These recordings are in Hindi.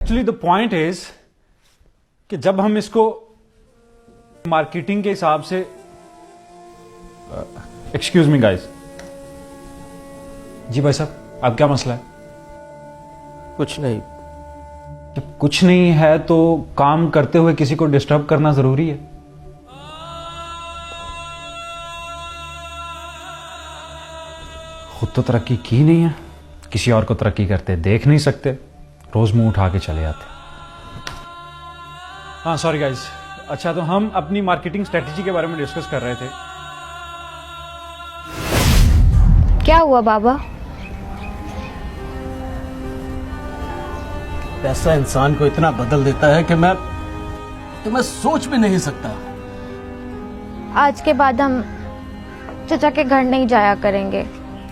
एक्चुअली द पॉइंट इज कि जब हम इसको मार्केटिंग के हिसाब से एक्सक्यूज मी गाइस। जी भाई साहब, आप क्या मसला है? कुछ नहीं। जब कुछ नहीं है तो काम करते हुए किसी को डिस्टर्ब करना जरूरी है? खुद तो तरक्की की नहीं है, किसी और को तरक्की करते देख नहीं सकते, रोज मुंह उठा के चले जाते। हाँ सॉरी गाइस। अच्छा, तो हम अपनी मार्केटिंग स्ट्रेटेजी के बारे में डिस्कस कर रहे थे। क्या हुआ बाबा? पैसा इंसान को इतना बदल देता है कि मैं सोच भी नहीं सकता। आज के बाद हम चचा के घर नहीं जाया करेंगे।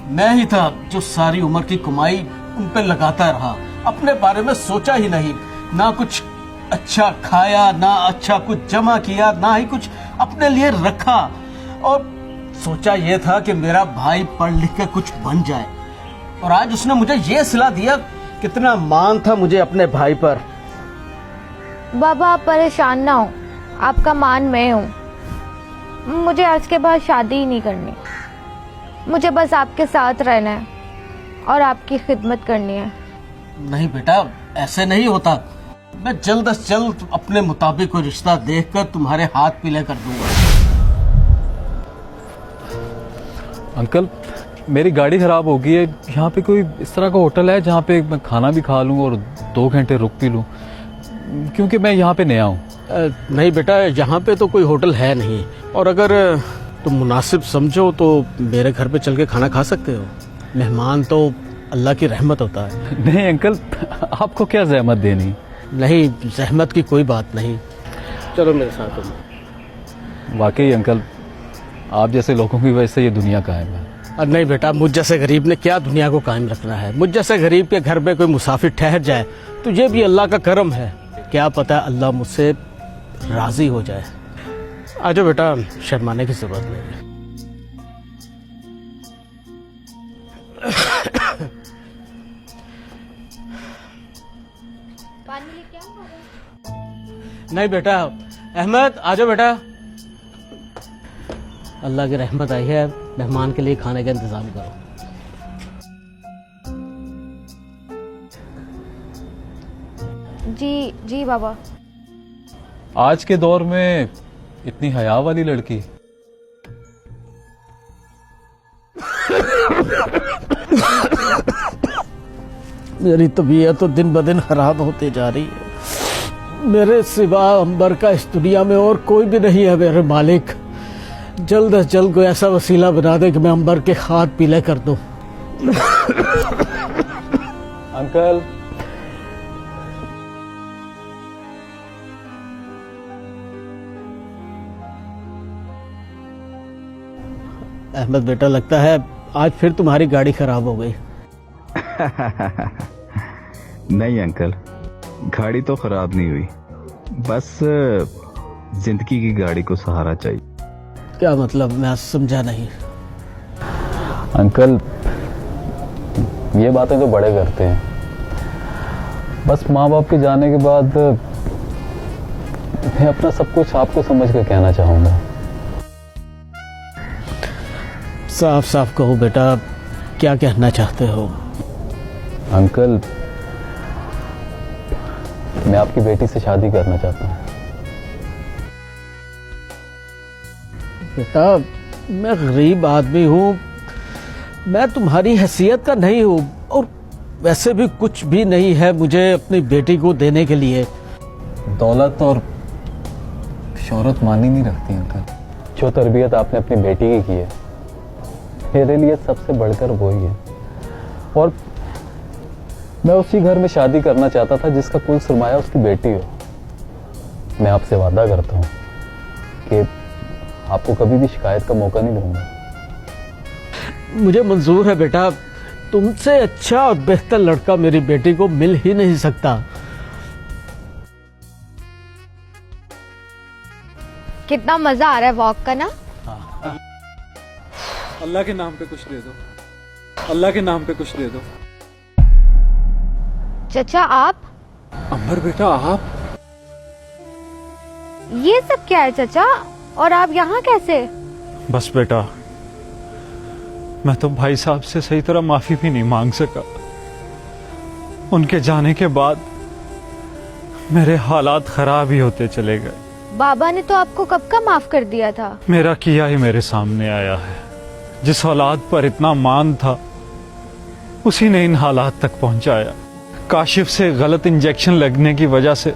मैं ही था जो सारी उम्र की कमाई उन पे लगाता रहा, अपने बारे में सोचा ही नहीं। ना कुछ अच्छा खाया, ना अच्छा कुछ जमा किया, ना ही कुछ अपने लिए रखा। और सोचा यह था कि मेरा भाई पढ़ लिख के कुछ बन जाए, और आज उसने मुझे यह सिला दिया। कितना मान था मुझे अपने भाई पर। बाबा आप परेशान ना हो, आपका मान मैं हूँ। मुझे आज के बाद शादी ही नहीं करनी। मुझे बस आपके साथ रहना है और आपकी खिदमत करनी है। नहीं बेटा, ऐसे नहीं होता। मैं जल्द से जल्द अपने मुताबिक कोई रिश्ता देखकर तुम्हारे हाथ पीले कर दूंगा। अंकल, मेरी गाड़ी खराब हो गई है। यहाँ पे कोई इस तरह का होटल है जहाँ पे मैं खाना भी खा लूँ और 2 घंटे रुक भी लूँ? क्योंकि मैं यहाँ पे नया हूँ। नहीं बेटा, यहाँ पे तो कोई होटल है नहीं। और अगर तुम मुनासिब समझो तो मेरे घर पे चल के खाना खा सकते हो। मेहमान तो अल्लाह की रहमत होता है। नहीं अंकल, आपको क्या जहमत देनी? नहीं, जहमत की कोई बात नहीं। चलो मेरे साथ तुम। वाकई अंकल, आप जैसे लोगों की वजह से ये दुनिया कायम है। नहीं बेटा, मुझ जैसे गरीब ने क्या दुनिया को कायम रखना है। मुझ जैसे गरीब के घर पे कोई मुसाफिर ठहर जाए तो ये भी अल्लाह का करम है। क्या पता अल्लाह मुझसे राजी हो जाए। आजो बेटा, शर्माने की जरूरत नहीं। पानी लेके आओ? नहीं बेटा, अहमद आजो बेटा। अल्लाह की रहमत आई है, मेहमान के लिए खाने का इंतजाम करो। जी जी बाबा। आज के दौर में इतनी हया वाली लड़की। मेरी तबीयत तो दिन ब दिन खराब होती जा रही है। मेरे सिवा अंबर का इस दुनिया में और कोई भी नहीं है। मेरे मालिक, जल्द से जल्द कोई ऐसा वसीला बना दे कि मैं अंबर के हाथ पीले कर दूं। अंकल, अहमद बेटा, लगता है आज फिर तुम्हारी गाड़ी खराब हो गई। नहीं अंकल, गाड़ी तो खराब नहीं हुई, बस जिंदगी की गाड़ी को सहारा चाहिए। क्या मतलब? मैं समझा नहीं। अंकल, ये बातें तो बड़े करते हैं। बस माँ बाप के जाने के बाद मैं अपना सब कुछ आपको समझ कर कहना चाहूंगा। साफ साफ कहो बेटा, क्या कहना चाहते हो? अंकल, मैं आपकी बेटी से शादी करना चाहता हूँ। बेटा, मैं गरीब आदमी हूँ, मैं तुम्हारी हैसियत का नहीं हूँ, और वैसे भी कुछ भी नहीं है मुझे अपनी बेटी को देने के लिए। दौलत और शोहरत मानी नहीं रखती अंकल। जो तरबियत आपने अपनी बेटी की है, मेरे लिए सबसे बढ़कर वही है। और मैं उसी घर में शादी करना चाहता था जिसका कुल सरमाया उसकी बेटी हो। मैं आपसे वादा करता हूँ कि आपको कभी भी शिकायत का मौका नहीं दूंगा। मुझे मंजूर है बेटा, तुमसे अच्छा और बेहतर लड़का मेरी बेटी को मिल ही नहीं सकता। कितना मजा आ रहा है वॉक का ना। अल्लाह के नाम पे कुछ दे दो, अल्लाह के नाम पे कुछ दे दो। चचा आप अंबर बेटा, आप ये सब क्या है चाचा? और आप यहाँ कैसे? बस बेटा, मैं तो भाई साहब से सही तरह माफी भी नहीं मांग सका। उनके जाने के बाद मेरे हालात खराब ही होते चले गए। बाबा ने तो आपको कब का माफ कर दिया था। मेरा किया ही मेरे सामने आया है। जिस औलाद पर इतना मान था, उसी ने इन हालात तक पहुंचाया। काशिफ से गलत इंजेक्शन लगने की वजह से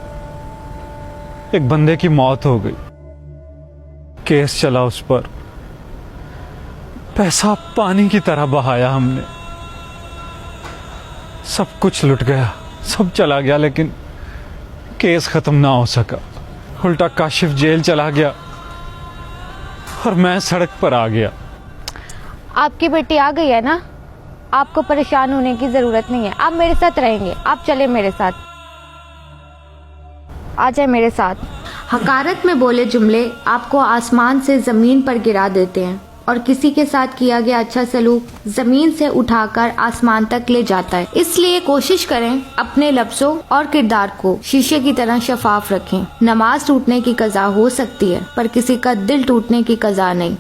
एक बंदे की मौत हो गई। केस चला उस पर, पैसा पानी की तरह बहाया हमने। सब कुछ लुट गया, सब चला गया, लेकिन केस खत्म ना हो सका। उल्टा काशिफ जेल चला गया और मैं सड़क पर आ गया। आपकी बेटी आ गई है ना, आपको परेशान होने की जरूरत नहीं है। आप मेरे साथ रहेंगे, आप चले मेरे साथ, आ जाए मेरे साथ। हकारत में बोले जुमले आपको आसमान से जमीन पर गिरा देते हैं और किसी के साथ किया गया अच्छा सलूक जमीन से उठाकर आसमान तक ले जाता है। इसलिए कोशिश करें अपने लफ्जों और किरदार को शीशे की तरह शफाफ रखें। नमाज टूटने की कज़ा हो सकती है, पर किसी का दिल टूटने की कज़ा नहीं।